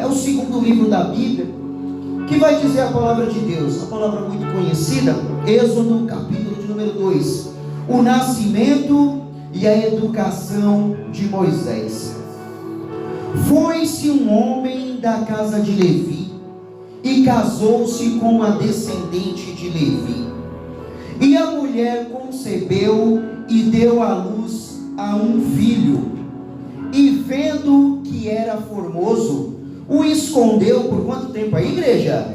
o segundo livro da Bíblia, que vai dizer a palavra de Deus, a palavra muito conhecida, Êxodo, capítulo de número 2, o nascimento e a educação de Moisés. Foi-se um homem da casa de Levi, e casou-se com uma descendente de Levi. E a mulher concebeu e deu à luz a um filho. E vendo que era formoso, o escondeu por quanto tempo aí, igreja?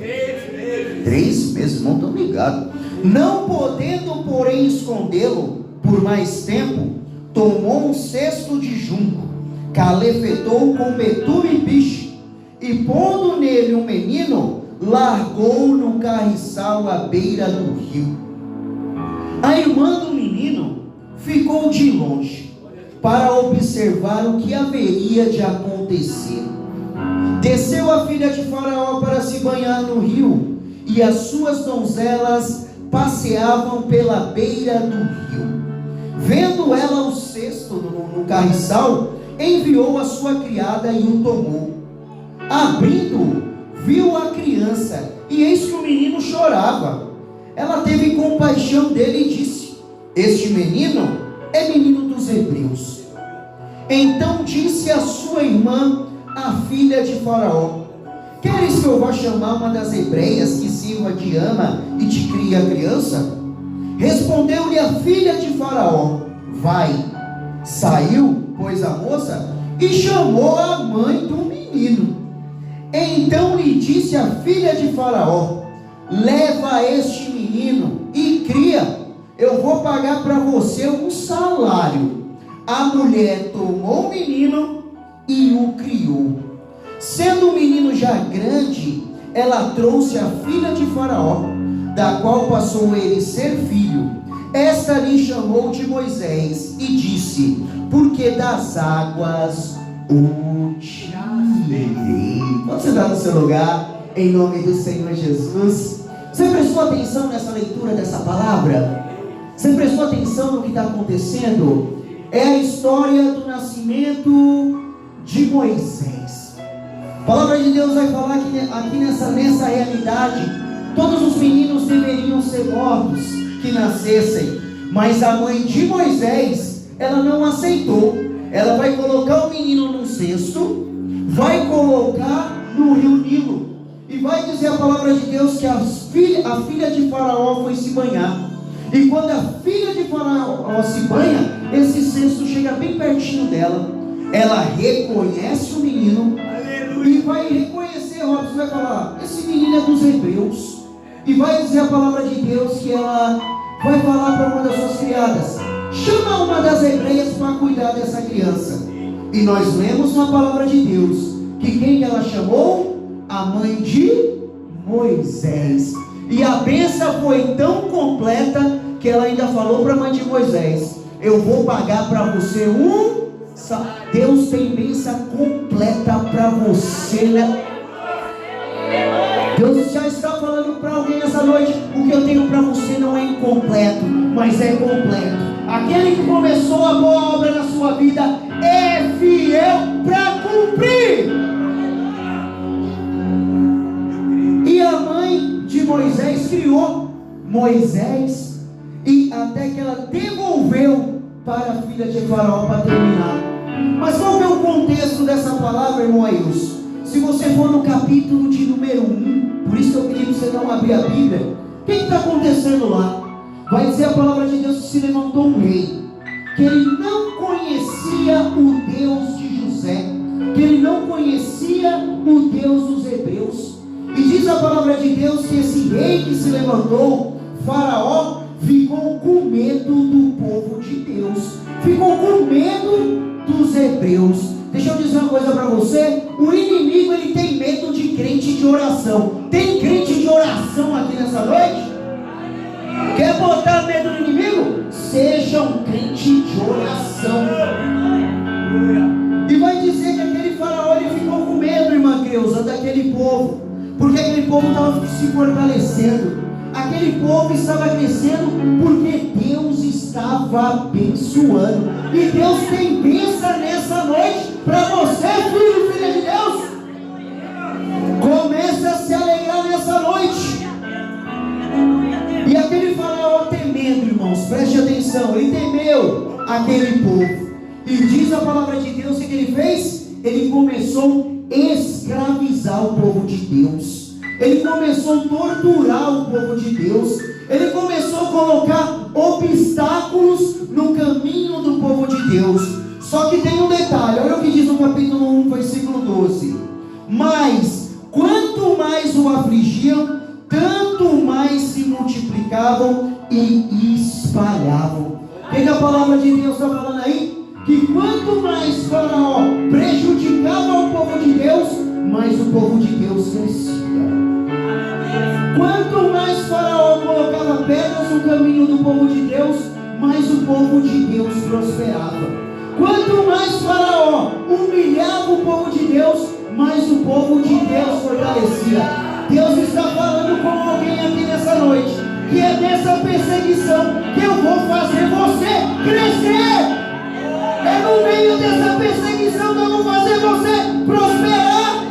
3 meses, não estão ligados. Não podendo, porém, escondê-lo por mais tempo, tomou um cesto de junco, calefetou com betume e piche, e pondo nele um menino, largou no carriçal à beira do rio. A irmã do menino ficou de longe para observar o que haveria de acontecer. Desceu a filha de Faraó para se banhar no rio, e as suas donzelas passeavam pela beira do rio. Vendo ela o cesto no carriçal, enviou a sua criada e o tomou. Abrindo-o, viu a criança, e eis que o menino chorava. Ela teve compaixão dele e disse: este menino é menino dos hebreus. Então disse a sua irmã, a filha de Faraó: queres que eu vá chamar uma das hebreias que sirva de ama e te crie a criança? Respondeu-lhe a filha de Faraó: vai. Saiu, pois, a moça e chamou a mãe do menino. Então lhe disse a filha de Faraó: leva este menino e cria, eu vou pagar para você um salário. A mulher tomou o menino e o criou. Sendo o menino já grande, ela trouxe a filha de Faraó, da qual passou ele ser filho. Esta lhe chamou de Moisés e disse: porque das águas o tirei. Pode sentar no seu lugar, em nome do Senhor Jesus. Você prestou atenção nessa leitura dessa palavra? Você prestou atenção no que está acontecendo? É a história do nascimento de Moisés. A palavra de Deus vai falar que aqui nessa realidade, todos os meninos deveriam ser mortos que nascessem, mas a mãe de Moisés, ela não aceitou. Ela vai colocar o menino num cesto, vai colocar no rio Nilo, e vai dizer a palavra de Deus que a filha de Faraó foi se banhar. E quando a filha de Faraó se banha, esse cesto chega bem pertinho dela. Ela reconhece o menino. Aleluia. E vai reconhecer, Robson vai falar: esse menino é dos hebreus. E vai dizer a palavra de Deus que ela vai falar para uma das suas criadas: chama uma das hebreias para cuidar dessa criança. E nós lemos na palavra de Deus que quem ela chamou? A mãe de Moisés. E a bênção foi tão completa que ela ainda falou para a mãe de Moisés: eu vou pagar para você um... Deus tem bênção completa para você, né? Deus já está falando para alguém nessa noite: o que eu tenho para você não é incompleto, mas é completo. Aquele que começou a boa obra na sua vida é fiel para cumprir. E a mãe de Moisés criou Moisés, e até que ela devolveu para a filha de Faraó para terminar. Mas qual é o contexto dessa palavra, irmão Ailson? Se você for no capítulo de número 1, por isso eu queria que você não abrir a Bíblia, o que está acontecendo lá? Vai dizer a palavra de Deus que se levantou um rei, que ele não conhecia o Deus de José, que ele não conhecia o Deus dos hebreus. E diz a palavra de Deus que esse rei que se levantou, Faraó, ficou com medo do povo de Deus, ficou com medo dos hebreus. Deixa eu dizer uma coisa para você: o inimigo, ele tem medo de crente de oração. Tem crente de oração aqui nessa noite? Quer botar medo no inimigo? Seja um crente de oração. E vai dizer que aquele Faraó, ele ficou com medo, irmã Creuza, daquele povo, porque aquele povo estava se fortalecendo, aquele povo estava crescendo, porque Deus estava abençoando. E Deus tem bênção nessa noite para você, filho e filha de Deus. perseguição, ele temeu aquele povo. E diz a palavra de Deus que ele fez? Ele começou a escravizar o povo de Deus. Ele começou a torturar o povo de Deus. Ele começou a colocar obstáculos no caminho do povo de Deus. Só que tem um detalhe, olha o que diz no capítulo 1, versículo 12. Mas, quanto mais o afligiam, tanto mais se multiplicavam e espalhavam. O que a palavra de Deus está falando aí? Que quanto mais Faraó prejudicava o povo de Deus, mais o povo de Deus crescia. Quanto mais Faraó colocava pedras no caminho do povo de Deus, mais o povo de Deus prosperava. Quanto mais Faraó humilhava o povo de Deus, mais o povo de Deus fortalecia. Deus está falando com alguém aqui nessa noite, que é dessa perseguição que eu vou fazer você crescer. É no meio dessa perseguição que eu vou fazer você prosperar.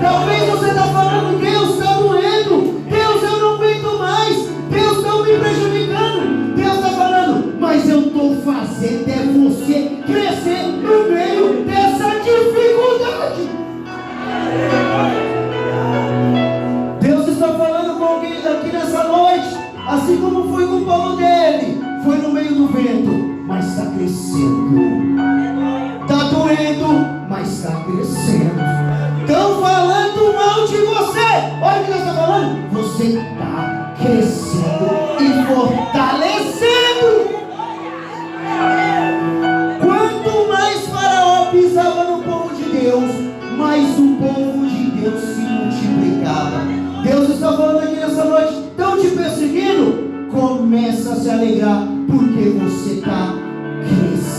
Talvez você está falando, Deus está doendo, Deus eu não aguento mais, Deus está me prejudicando. Deus está falando, mas eu estou fazendo é você crescer no meio dessa dificuldade. Deus está falando com alguém aqui nessa noite, assim como foi com o povo dele, foi no meio do vento, mas está crescendo. Está doendo, mas está crescendo. Estão falando mal de você. Olha o que Deus está falando. Você está crescendo e fortalecendo. Quanto mais Faraó pisava no povo de Deus, mais o povo de Deus se multiplicava. Deus está falando aqui nessa noite. Estão te perseguindo? Começa a se alegrar, porque você está crescendo.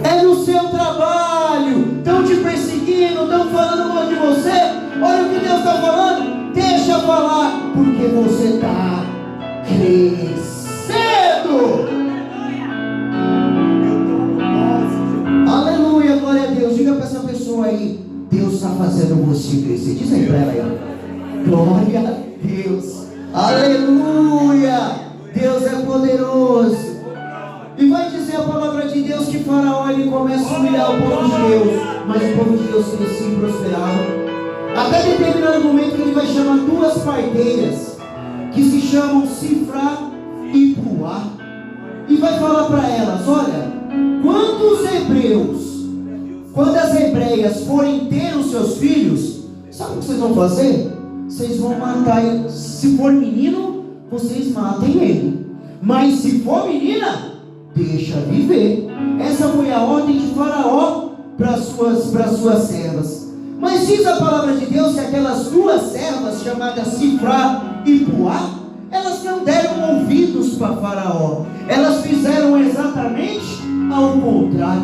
É no seu trabalho. Estão te perseguindo, estão falando mal de você. Olha o que Deus está falando. Deixa falar, porque você está crescendo. Aleluia, glória a Deus. Diga para essa pessoa aí, Deus está fazendo você crescer. Diz aí para ela aí. Glória a Deus. Aleluia. Deus é poderoso. E vai dizer a palavra de Deus que Faraó ele começa a humilhar o povo de Deus, mas o povo de Deus crescia e prosperava. Até determinado momento que ele vai chamar duas parteiras que se chamam Sifrá e Puá, e vai falar para elas: olha, quando as hebreias forem ter os seus filhos, sabe o que vocês vão fazer? Vocês vão matar ele. Se for menino, vocês matem ele, mas se for menina, deixa viver. Essa foi a ordem de Faraó para suas servas. Mas diz a palavra de Deus que aquelas duas servas, chamadas Sifrá e Puá, elas não deram ouvidos para Faraó. Elas fizeram exatamente ao contrário.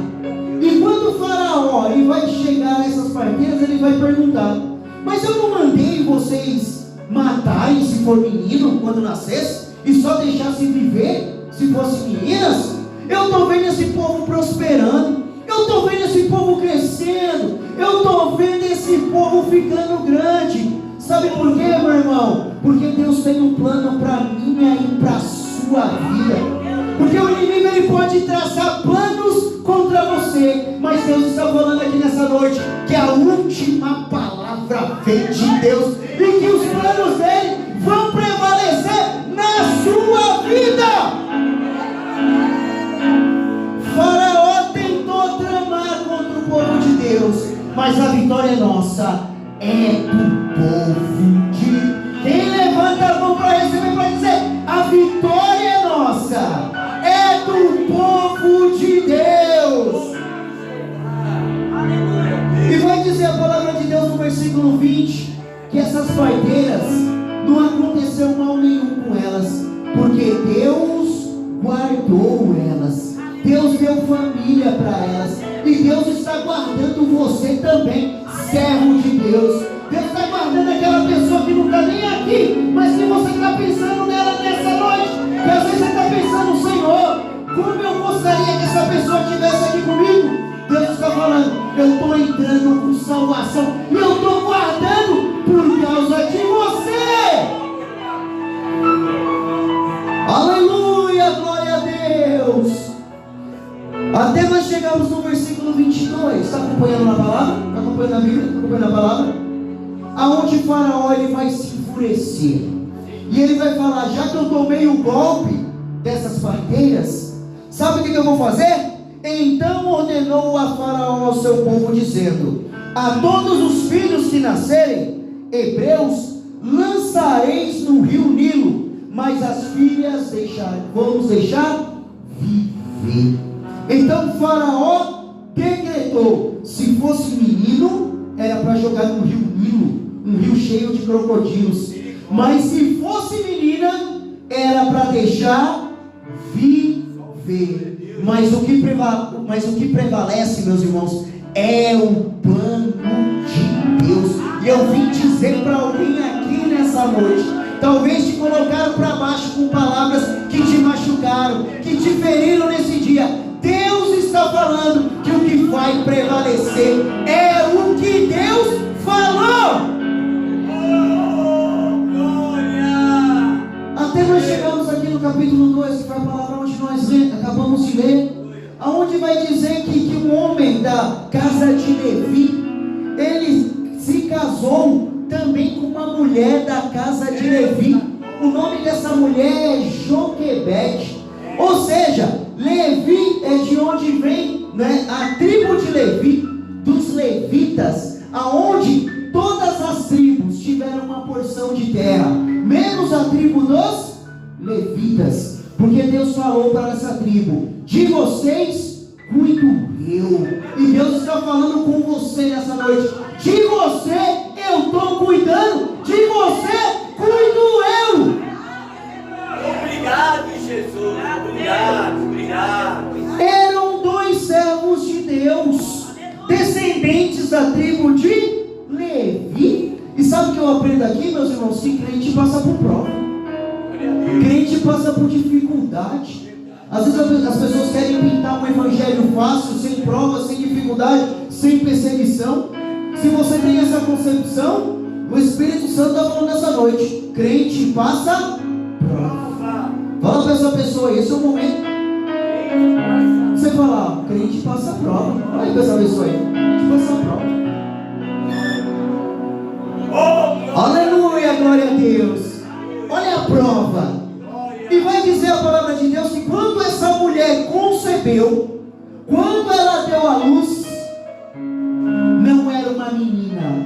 E quando Faraó ele vai chegar a essas parteiras, ele vai perguntar: mas eu não mandei vocês matarem se for menino quando nascesse, e só deixassem viver se fossem meninas? Eu estou vendo esse povo prosperando, eu estou vendo esse povo crescendo, eu estou vendo esse povo ficando grande. Sabe por quê, meu irmão? Porque Deus tem um plano para mim e para a sua vida. Porque o inimigo ele pode traçar planos contra você, mas Deus está falando aqui nessa noite que a última palavra vem de Deus e que os planos dele vão prevalecer na sua vida. Faraó tentou tramar contra o povo de Deus, mas a vitória é nossa, é do povo de... Quem levanta a mão para receber, para dizer: a vitória é nossa, é do povo de Deus. E vai dizer a palavra de Deus no versículo 20, que essas parteiras não aconteceu mal nenhum com elas, porque Deus guardou elas, Deus deu família para elas, e Deus está guardando você também, servo de Deus. Deus está guardando aquela pessoa que não está nem aqui, mas que você está pensando nela nessa noite, que às vezes você está pensando: Senhor, como eu gostaria que essa pessoa estivesse aqui comigo. Deus está falando: eu estou entrando com salvação, e eu estou guardando por causa de você. Até nós chegamos no versículo 22. Está acompanhando na palavra? Está acompanhando a Bíblia? Está acompanhando a palavra? Aonde Faraó ele vai se enfurecer. E ele vai falar: já que eu tomei o golpe dessas parteiras, sabe o que eu vou fazer? Então ordenou a Faraó ao seu povo, dizendo: a todos os filhos que nascerem, hebreus, lançareis no rio Nilo, mas as filhas vamos deixar viver. Então Faraó decretou: se fosse menino, era para jogar no rio Nilo, um rio cheio de crocodilos, mas se fosse menina, era para deixar viver. Mas o que prevalece, meus irmãos, é o plano de Deus. E eu vim dizer para alguém aqui nessa noite: talvez te colocaram para baixo com palavras que te machucaram, que te feriram nesse dia. Deus está falando que o que vai prevalecer é o que Deus falou. Até nós chegamos aqui no capítulo 2, que foi a palavra onde nós acabamos de ler, aonde vai dizer que um homem da casa de Levi, ele se casou também com uma mulher da casa de Levi. O nome dessa mulher é Joquebede. Ou seja, Levi é de onde vem, né, a tribo de Levi, dos levitas, aonde todas as tribos tiveram uma porção de terra, menos a tribo dos levitas, porque Deus falou para essa tribo: de vocês cuido eu. E Deus está falando com você nessa noite: de você eu estou cuidando, de você cuido eu. Obrigado, Jesus. Obrigado. Eram dois servos de Deus, descendentes da tribo de Levi. E sabe o que eu aprendo aqui, meus irmãos? Que crente passa por prova, crente passa por dificuldade. Às vezes as pessoas querem pintar um evangelho fácil, sem prova, sem dificuldade, sem perseguição. Se você tem essa concepção, o Espírito Santo está falando nessa noite: crente passa prova. Fala para essa pessoa aí, esse é o momento. Você fala: crente passa prova. Olha aí para essa pessoa aí: crente passa prova. Aleluia, glória a Deus. Olha a prova. E vai dizer a palavra de Deus que quando essa mulher concebeu, quando ela deu à luz, não era uma menina,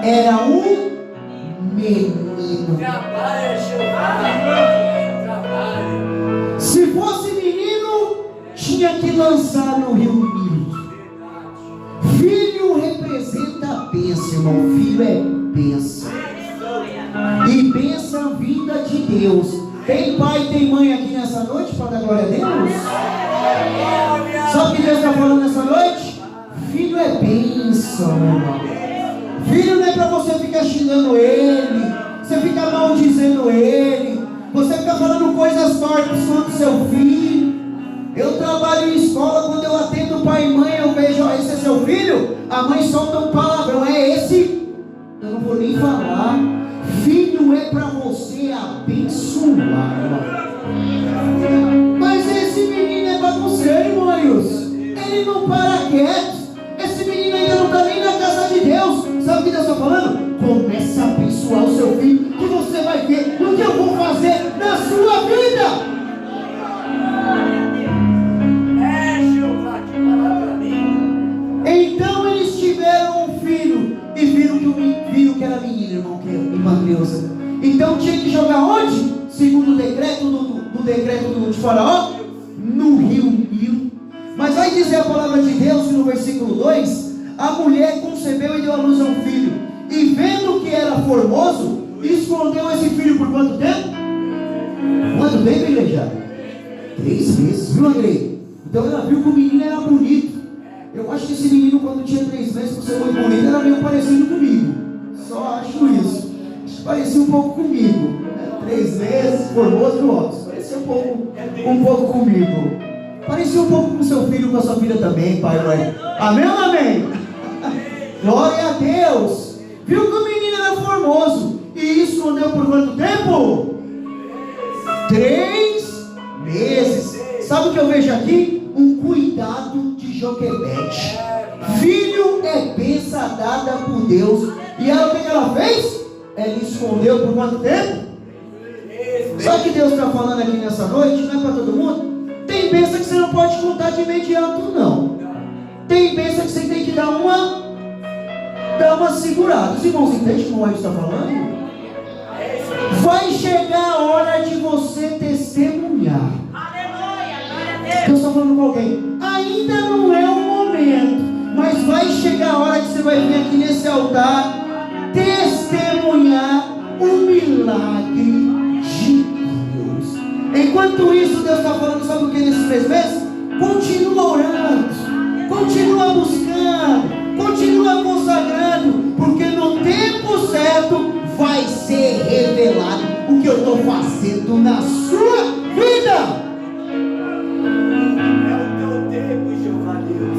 era um menino. Se fosse menino, tinha que lançar no rio Nilo. Filho representa a bênção, irmão. Filho é bênção. E bênção vinda de Deus. Tem pai e tem mãe aqui nessa noite para dar glória a Deus? Sabe o que Deus está falando nessa noite? Filho é bênção, meu irmão. Filho não é para você ficar xingando ele, você ficar maldizendo ele, você ficar falando coisas tortas contra o seu filho. Eu trabalho em escola, quando eu atendo pai e mãe, eu vejo: ó, esse é seu filho? A mãe solta um palavrão: é esse? Eu não vou nem falar. Filho é para você abençoar. Mas esse menino é bagunceiro, irmãos. Ele não para quieto. Esse menino ainda não está nem na casa de Deus. Sabe o que Deus está falando? Começa a abençoar o seu filho, que você vai ver o que eu vou fazer na sua vida. Então eles tiveram um filho e viram que era menino, irmão, que irmã Cleusa. Então tinha que jogar onde? Segundo o decreto de Faraó, no rio Nilo. Mas vai dizer a palavra de Deus que no versículo 2, a mulher concebeu e deu à luz a um filho, e vendo que era formoso, escondeu esse filho por quanto tempo? Quanto tempo, igreja? 3 meses, viu, Andrei? Então ela viu que o menino era bonito. Eu acho que esse menino, quando tinha 3 meses, por ser muito bonito, era meio parecido comigo. Só acho isso. Acho que parecia um pouco comigo. 3 meses, formoso e outros. Parecia um pouco comigo. Parecia um pouco com seu filho, com a sua filha também, pai e mãe. Amém ou não amém? Glória a Deus. Viu que o menino era formoso e escondeu por quanto tempo? 3 meses. Sabe o que eu vejo aqui? Um cuidado de Joquebede. Filho é bênção dada por Deus. E ela, o que ela fez? Ela escondeu por quanto tempo? Sabe o que Deus está falando aqui nessa noite? Não é para todo mundo? Tem bênção que você não pode contar de imediato, não. Tem bênção que você tem que dar uma segurada. Os irmãos entendem como o está falando? Vai chegar a hora de você testemunhar. Deus está falando com alguém. Ainda não é o momento, mas vai chegar a hora que você vai vir aqui nesse altar testemunhar o milagre de Deus. Enquanto isso, Deus está falando, sabe o que nesses 3 meses? Continua orando, continua buscando, continua consagrando, porque no tempo certo vai ser revelado o que eu estou fazendo na sua vida.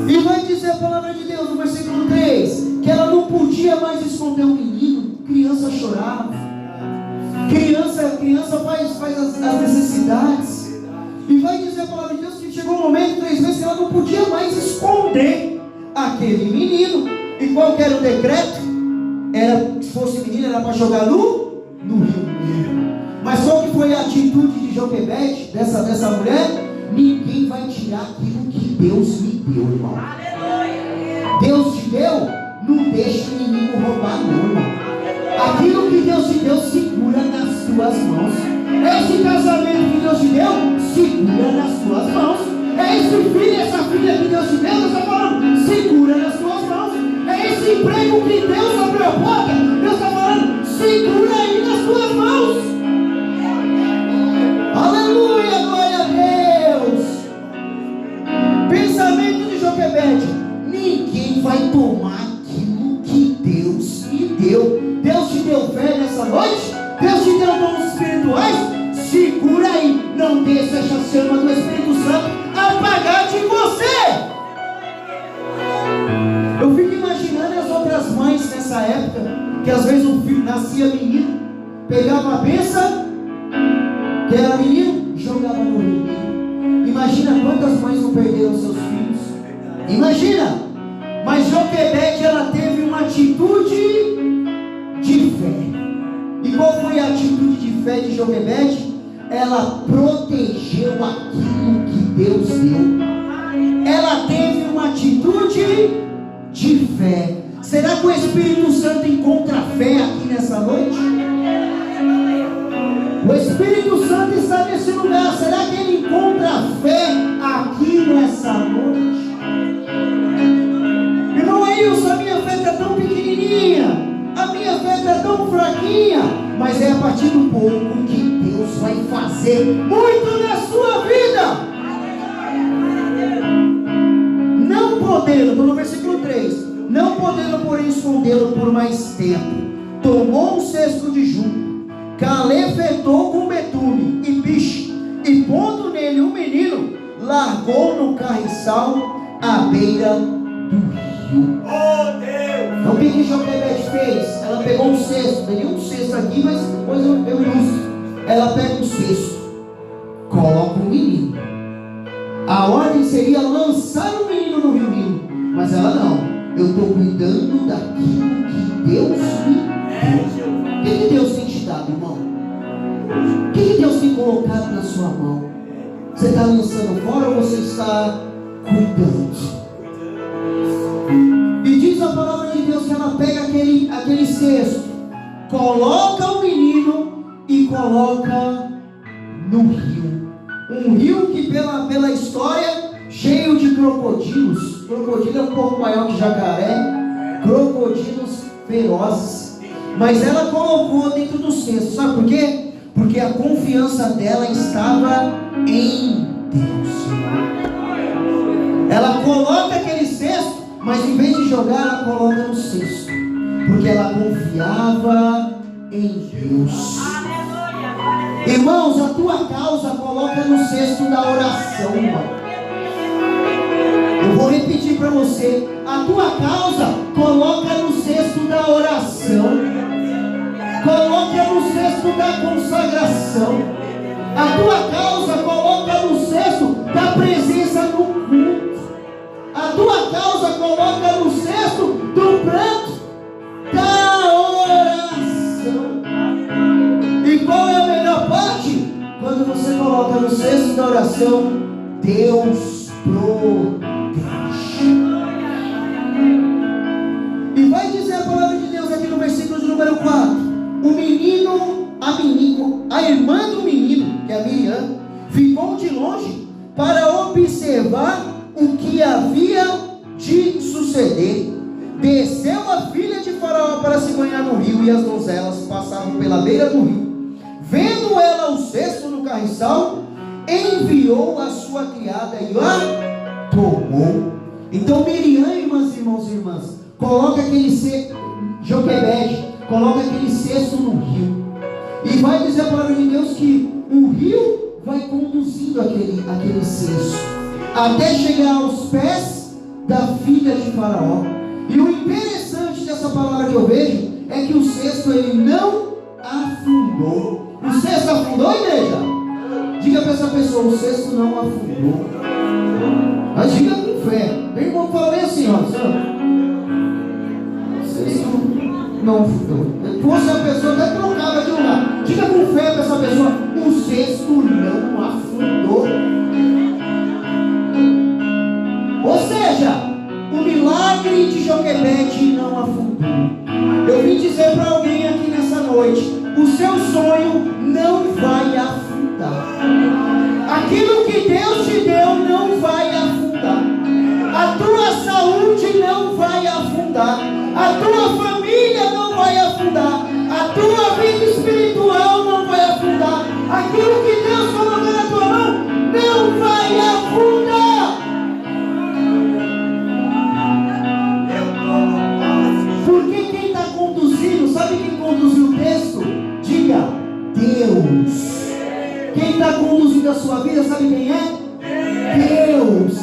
E vai dizer a palavra de Deus no versículo 3 que ela não podia mais esconder o menino. Criança chorava, criança faz as necessidades. E vai dizer a palavra de Deus que chegou um momento, 3 meses, que ela não podia mais esconder aquele menino. E qual que era o decreto? Se fosse menino, era para jogar no rio. Mas qual que foi a atitude de Joquebede, dessa mulher? Ninguém vai tirar aquilo que Deus me deu, irmão. Deus te deu, não deixa o inimigo roubar, não, irmão. Aquilo que Deus te deu, segura nas tuas mãos. Esse casamento que Deus te deu, segura nas tuas mãos. É esse filho, essa filha que Deus te deu, Deus está falando, segura nas tuas mãos. É esse emprego que Deus abriu a porta, Deus está falando, segura aí nas tuas mãos. Aleluia, glória a Deus. Pensamento de Joquebede: ninguém vai tomar aquilo que Deus me deu. Deus te deu fé nessa noite? Deus te deu dons espirituais? Segura aí, não deixa essa chama do Espírito Santo apagar de você. Eu fico imaginando as outras mães nessa época, que às vezes um filho nascia menino, pegava a benção, que era menino, jogava no rio. Imagina quantas mães não perderam seus filhos. Imagina. Mas Joquebede, ela teve uma atitude de fé. E qual foi a atitude de fé de Joquebede? Ela protegeu aquilo que Deus deu. Ela teve uma atitude de fé. Será que o Espírito Santo encontra fé aqui nessa noite? O Espírito Santo está nesse lugar. Será que ele encontra fé aqui nessa noite? Irmão Ailson, a minha fé está tão pequenininha, a minha fé está tão fraquinha, mas é a partir do pouco que Deus vai fazer muito na sua vida. Não podendo, estou no versículo 3, não podendo porém escondê-lo por mais tempo, tomou um cesto de junco, calefetou com betume e piche, e pondo nele um menino, largou no carriçal à beira do rio. Oh Deus! Então o que Joquebede fez? Ela pegou um cesto, teria um cesto aqui, mas depois eu ilustro. Ela pega um cesto, coloca um menino. A ordem seria lançar o menino no rio Nilo, mas ela não. Eu estou cuidando daquilo que Deus me deu. O que Deus tem te dado, irmão? O que Deus tem colocado na sua mão? Você está lançando fora ou você está cuidando? E diz a palavra de Deus que ela pega aquele cesto, coloca o menino e coloca no rio. Um rio que pela história, cheio de crocodilos. Crocodilo é um pouco maior que jacaré. Crocodilos ferozes. Mas ela colocou dentro do cesto. Sabe por quê? Porque a confiança dela estava em Deus. Ela coloca aquele cesto, mas em vez de jogar, ela coloca no cesto, porque ela confiava em Deus. Irmãos, a tua causa coloca no cesto da oração, irmão. Eu vou repetir para você: a tua causa coloca no cesto da oração, coloca no cesto da consagração, a tua causa coloca no cesto da presença no culto, a da oração, Deus protege. E vai dizer a palavra de Deus aqui no versículo de número 4: o menino, a irmã do menino, que é a Miriam, ficou de longe para observar o que havia de suceder. Desceu a filha de Faraó para se banhar no rio, e as donzelas passavam pela beira do rio. Vendo ela o cesto no carriçal, enviou a sua criada e a tomou. Então Miriam, irmãs, irmãos e irmãs, coloca aquele cesto, Joquebede, coloca aquele cesto no rio. E vai dizer a palavra de Deus que o rio vai conduzindo aquele cesto até chegar aos pés da filha de Faraó. E o interessante dessa palavra que eu vejo é que o cesto ele não afundou. O cesto afundou, igreja? Diga para essa pessoa: o cesto não afundou. Mas diga com fé. Meu irmão fala bem assim, ó. O cesto não afundou. Depois a pessoa até trocava de lugar. Diga com fé para essa pessoa: o cesto não afundou. Ou seja, o milagre de Joquebede não afundou. Eu vim dizer para alguém aqui nessa noite: o seu sonho não vai afundar. Aquilo que Deus te deu não vai afundar. A tua saúde não vai afundar. A tua família não vai afundar. A tua vida espiritual não vai afundar. Aquilo que Deus colocou na tua mão não vai afundar. Porque quem está conduzindo, sabe quem conduziu o texto? Diga: Deus. Quem está conduzindo a sua vida, sabe quem é? Deus.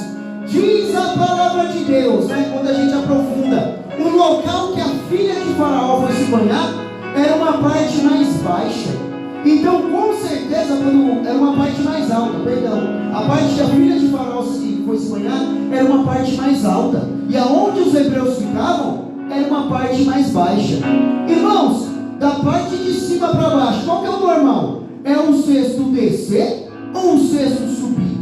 Diz a palavra de Deus, né? Quando a gente aprofunda, o local que a filha de Faraó foi se banhar era uma parte mais baixa. Então, com certeza, quando era uma parte mais alta, perdão, a parte que a filha de Faraó foi se banhar era uma parte mais alta. E aonde os hebreus ficavam era uma parte mais baixa. Irmãos, da parte de cima para baixo, qual que é o normal? É um cesto descer ou um cesto subir?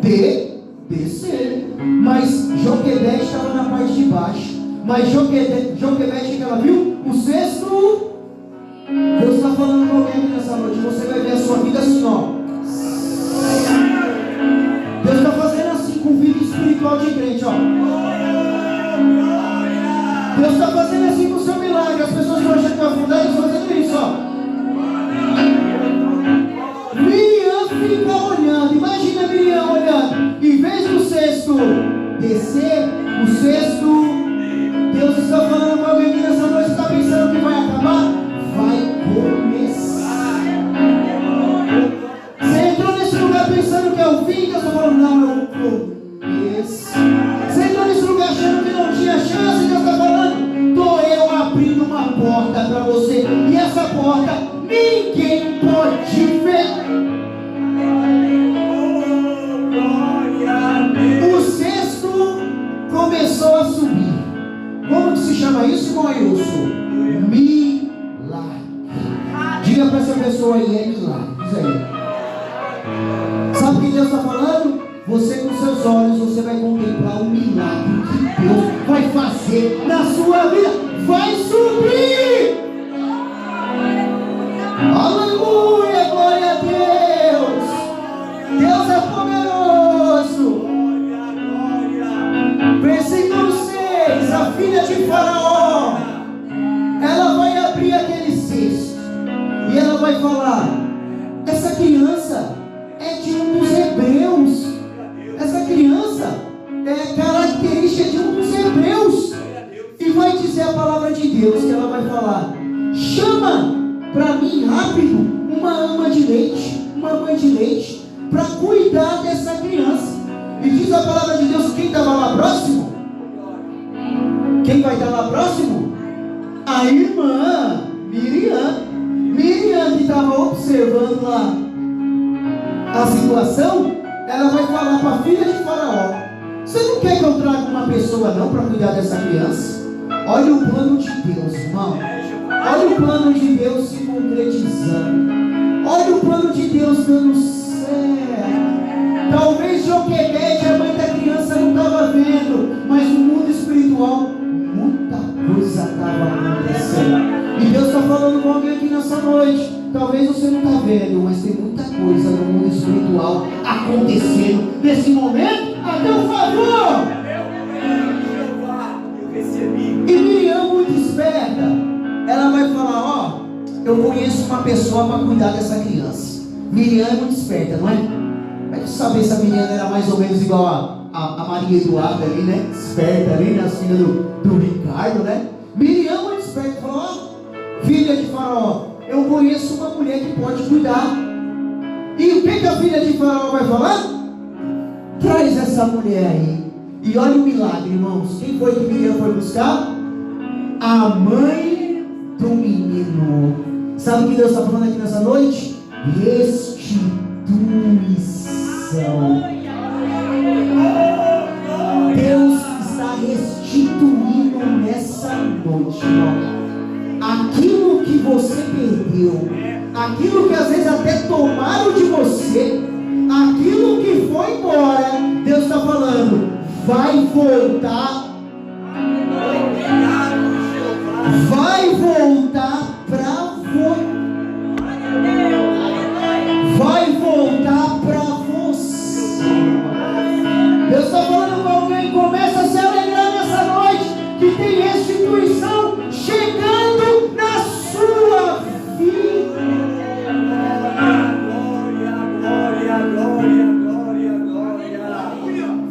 Descer. Mas Joquebede estava na parte de baixo. Mas Joquebede, que ela viu? O cesto. Deus está falando com alguém aqui nessa noite. Você vai ver a sua vida assim, ó. Deus está fazendo assim com vida espiritual de crente, ó. Deus está fazendo assim com o seu milagre. As pessoas que acham que vai afundar, eles estão fazendo isso, ó. Miriam fica olhando. Imagina Miriam olhando. Em vez do cesto descer, o cesto, Deus está falando com alguém aqui nessa noite. Está pensando que vai acabar? Vai começar. Você entrou nesse lugar pensando que é o fim? Deus está falando: não, é o começo. Você entrou nesse lugar achando que não tinha chance? Deus está falando: estou eu abrindo uma porta para você. E essa porta ninguém pode ver. O cesto começou a subir. Como que se chama isso, irmão Ailson? Milagre. Diga para essa pessoa aí: é milagre. Diz aí. Sabe o que Deus está falando? Você com seus olhos, você vai contemplar o milagre que Deus vai fazer na sua vida. Vai subir. Aleluia, glória a Deus. Deus é poderoso. Versículo 6. A filha de Faraó, ela vai abrir aquele cesto e ela vai falar: essa criança é de um dos hebreus. Essa criança é característica de um dos hebreus. E vai dizer a palavra de Deus que ela vai falar: chama para mim rápido uma ama de leite, uma mãe de leite, para cuidar dessa criança. E diz a palavra de Deus: quem estava lá próximo? Quem vai estar lá próximo? A irmã Miriam. Miriam, que estava observando lá a situação, ela vai falar para a filha de Faraó: você não quer que eu traga uma pessoa não para cuidar dessa criança? Olha o plano de Deus, irmão. Olha o plano de Deus se concretizando. Olha o plano de Deus dando certo. Talvez Joquebede, a mãe da criança, não estava vendo, mas no mundo espiritual muita coisa estava acontecendo. E Deus está falando com alguém aqui nessa noite. Talvez você não está vendo, mas tem muita coisa no mundo espiritual acontecendo nesse momento a teu favor. E Miriam, muito esperta, ela vai falar: ó, eu conheço uma pessoa para cuidar dessa criança. Miriam é muito esperta, não é? Vai saber se a Miriam era mais ou menos igual a Maria Eduarda ali, né? Esperta ali, né? As filhas do Ricardo, né? Miriam muito esperta, falou: ó, filha de Faraó, eu conheço uma mulher que pode cuidar. E o que a filha de Faraó vai falar? Traz essa mulher aí. E olha o milagre, irmãos. Quem foi que Miriam foi buscar? A mãe do menino. Sabe o que Deus está falando aqui nessa noite? Restituição. Deus está restituindo nessa noite, irmão. Aquilo que você perdeu, aquilo que às vezes até tomaram de você, aquilo que foi embora, Deus está falando, vai voltar. Vai voltar para você. Vai voltar para você. Deus está falando com alguém, começa a se alegrar nessa noite, que tem restituição chegando na sua vida.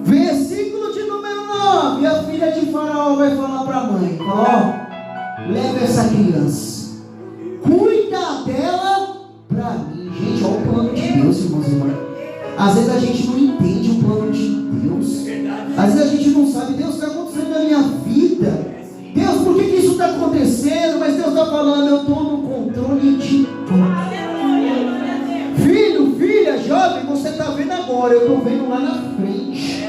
Versículo de número 9. A filha de Faraó vai falar para a mãe: ó, leva essa criança, cuida dela para mim. Gente, olha o plano de Deus, irmãos e irmãs. Às vezes a gente não entende o plano de Deus. Às vezes a gente não sabe: Deus, está acontecendo na minha vida. Deus, por que isso está acontecendo? Mas Deus está falando: eu estou no controle de tudo. Filho, filha, jovem, você está vendo agora, eu estou vendo lá na frente.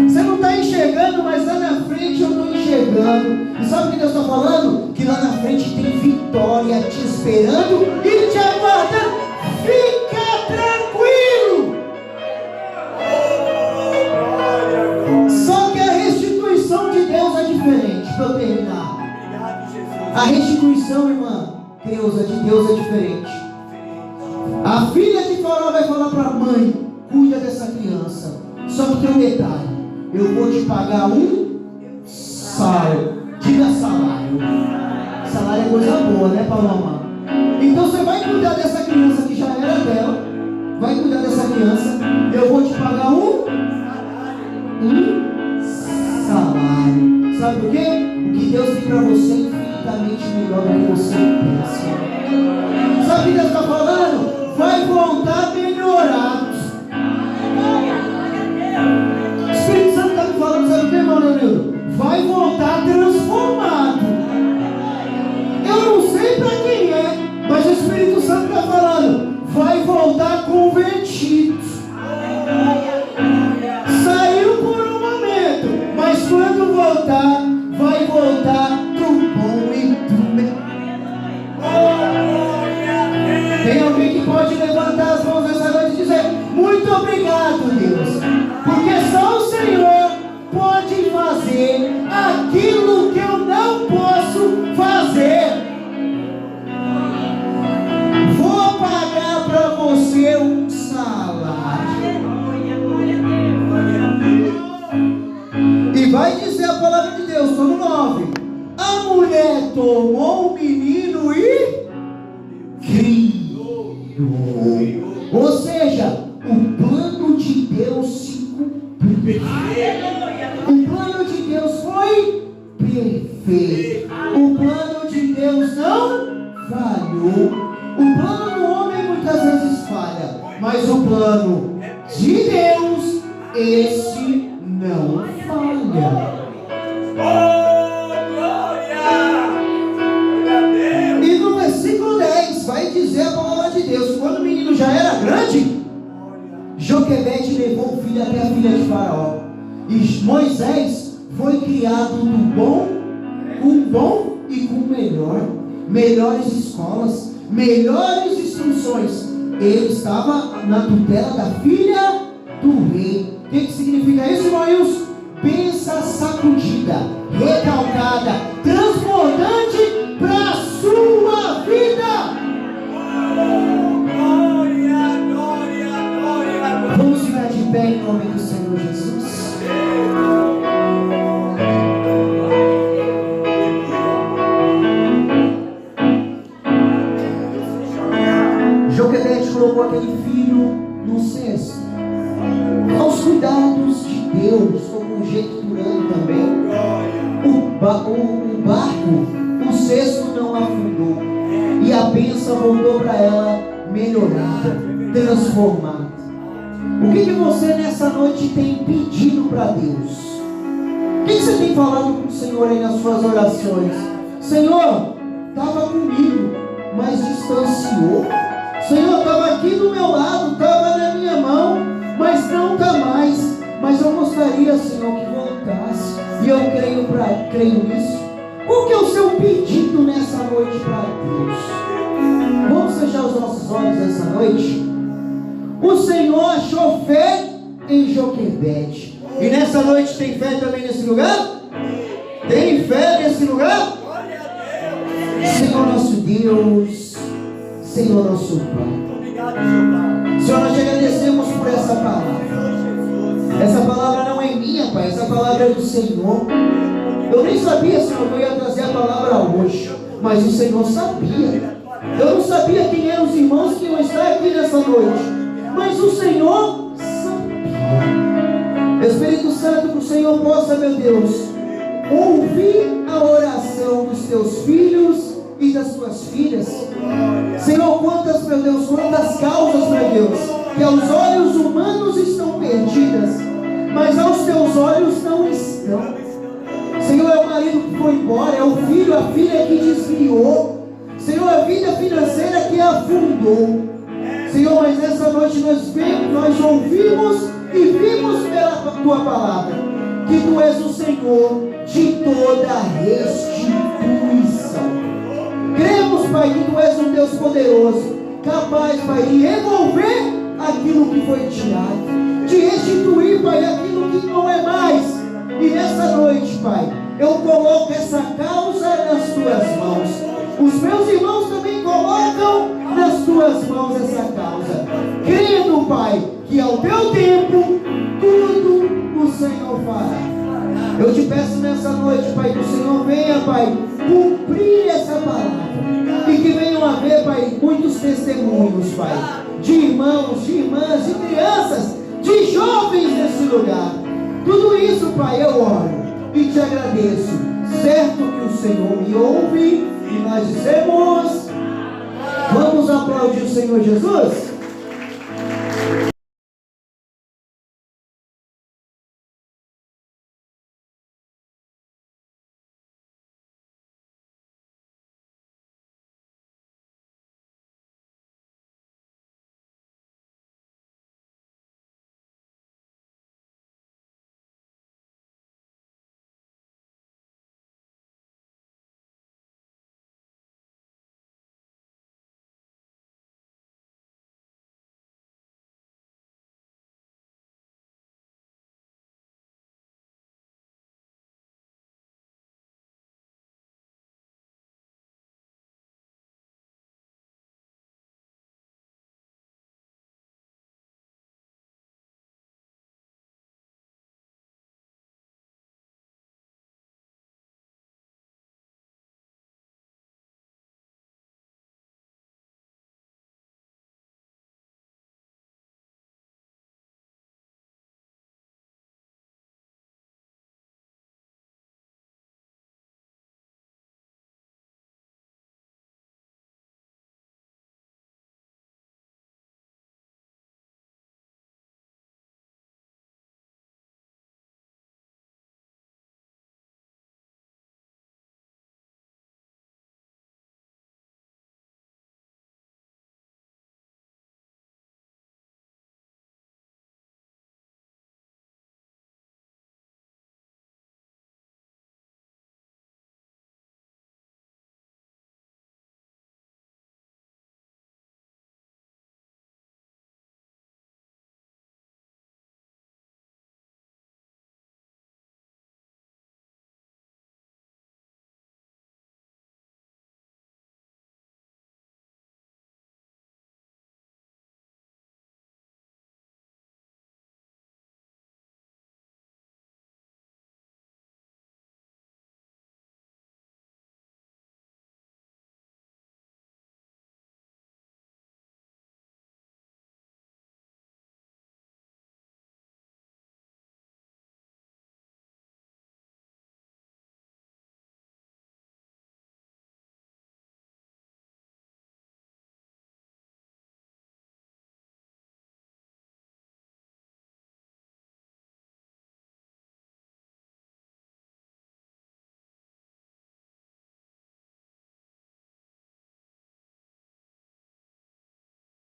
Você não está enxergando, mas lá na frente eu estou enxergando. E sabe o que Deus está falando? Que lá na frente tem vitória te esperando e te aguardando. Fica tranquilo. Só que a restituição de Deus é diferente. Para eu terminar, a restituição, irmã, de Deus é diferente. A filha de Faraó vai falar para a mãe: cuida dessa criança. Só que tem um detalhe: eu vou te pagar um salário. Diga salário. Salário é coisa boa, né, Paloma? Então você vai cuidar dessa criança que já era dela. Vai cuidar dessa criança. Eu vou te pagar um salário. Sabe por quê? O que Deus tem para você é infinitamente melhor do que você pensa. Sabe o que Deus está falando? Vai voltar melhorado. O Espírito Santo está me falando, sabe o que, irmão Leonildo? Vai voltar transformado. Eu não sei para quem é, mas o Espírito Santo está falando, vai voltar convertido. Saiu por um momento, mas quando voltar, vai voltar do bom e do melhor. Tem alguém que pode levantar as mãos nessa noite e dizer: muito obrigado, Deus, porque só o Senhor pode fazer aquilo que eu não posso fazer. Vou pagar para você um salário. E vai dizer a palavra de Deus, no 9: a mulher tomou o menino e criou. Ou seja, o plano de Deus se cumpriu. O plano de Deus foi perfeito. O plano de Deus não falhou. O plano do homem muitas vezes falha, mas o plano de Deus, esse não falha. E no versículo 10 vai dizer a palavra de Deus: quando o menino já era grande, Joquebede levou o filho até a filha de Faraó. E Moisés foi criado com bom e com melhor. Melhores escolas, melhores instruções. ele estava na tutela da filha do rei. O que significa isso, irmãos? Bênção sacudida, recalcada, transbordante para a sua vida. Glória, glória, glória. Vamos ficar de pé em nome do Senhor Jesus. Joquebede colocou aquele filho no cesto, aos cuidados de Deus, estou conjecturando também. O barco, o cesto não afundou, e a bênção voltou para ela melhorada, transformada. O que você nessa noite tem pedido para Deus? O que você tem falado com o Senhor aí nas suas orações? Senhor, estava comigo, mas distanciou. Senhor, estava aqui do meu lado, estava na minha mão, mas não está mais. Mas eu gostaria, Senhor, que voltasse. E eu creio nisso. Qual que é o seu pedido nessa noite para Deus? Vamos fechar os nossos olhos essa noite? O Senhor achou fé em Joquebede. E nessa noite tem fé também nesse lugar? Tem fé nesse lugar? Senhor nosso Deus, Senhor nosso Pai, Senhor, nós te agradecemos por essa palavra. Essa palavra não é minha, Pai, essa palavra é do Senhor. Eu nem sabia, Senhor, que eu ia trazer a palavra hoje, mas o Senhor sabia. Eu não sabia quem eram os irmãos que iam estar aqui nessa noite, mas o Senhor sabia. Espírito Santo, que o Senhor possa, meu Deus, ouvir a oração dos teus filhos e das tuas filhas. Senhor, quantas, meu Deus, quantas causas, meu Deus, que aos olhos humanos estão perdidas, mas aos teus olhos não estão. Senhor, é o marido que foi embora, é o filho, a filha que desviou. Senhor, a vida financeira que afundou. Senhor, mas nessa noite nós ouvimos e vimos pela tua palavra que tu és o Senhor de toda restituição. Cremos, Pai, que tu és um Deus poderoso, capaz, Pai, de revolver aquilo que foi tirado, de restituir, Pai, aquilo que não é mais. E nessa noite, Pai, eu coloco essa causa nas tuas mãos. Os meus irmãos também colocam nas tuas mãos essa causa, crendo, Pai, que ao teu tempo tudo o Senhor fará. Eu te peço nessa noite, Pai, que o Senhor venha, Pai, cumprir essa palavra, e que venham a ver, Pai, muitos testemunhos, Pai, de irmãos, de irmãs, de crianças, de jovens nesse lugar. Tudo isso, Pai, eu oro e te agradeço, certo que o Senhor me ouve. E nós dizemos: vamos aplaudir o Senhor Jesus?